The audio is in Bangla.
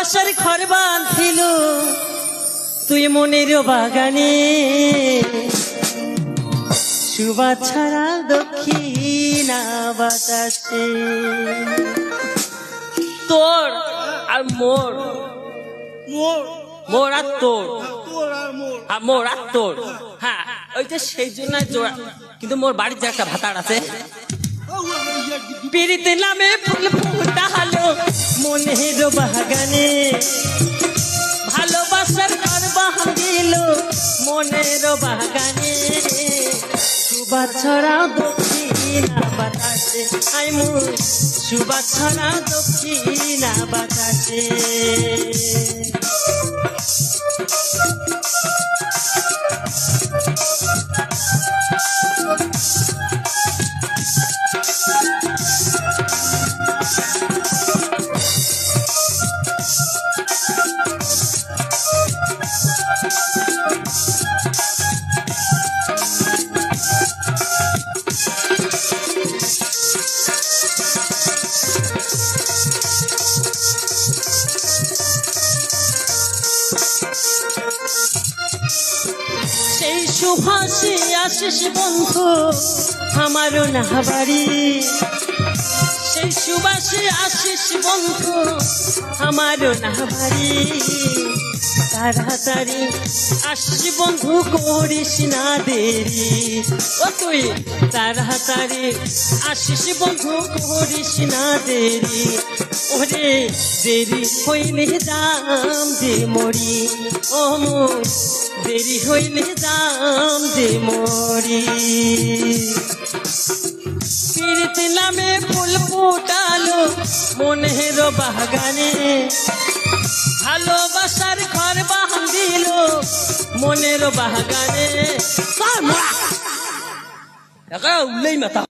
ভালোবাসার ঘর বাঁধিল তুই মনের বাগানে, সুবাস ছাড়া দক্ষিণা বাতাসে। তোর আর মোর, মোর আর তোর, মোর আর তোর, হ্যাঁ ওই যে সেই জন্য জোড়া। কিন্তু মোর বাড়ির যে একটা ভাতার আছে, পিড়িতে নামে ফুল ফুটালো মনের বাগানে, ভালোবাসার ঘর বাঁধিল মনের বাগানে, সুবাস ছড়া দক্ষিণা বাতাসে। আই মোর সুবাস ছড়া দক্ষিণা বাতাসে। সেই সুভাষে আশিস বন্ধু আমারও না বাড়ি, সেই সুভাষে আশিস বন্ধু আমারও না বাড়ি, তাড়াতাড়ি আসিস বন্ধু করিস না দেরি। ও তুই তাড়াতাড়ি আসিস বন্ধু করিস না দেরি, ওরে দেরি হইলে দাম যে মরি, ও মোর দেরি হইলে দাম যে মরি। পিড়িতে নামে ফুল ফুটালো মনের বাগানে, ভালোবাসার ঘর বাঁধিল মনের বাগানে। উল্লেই মাথা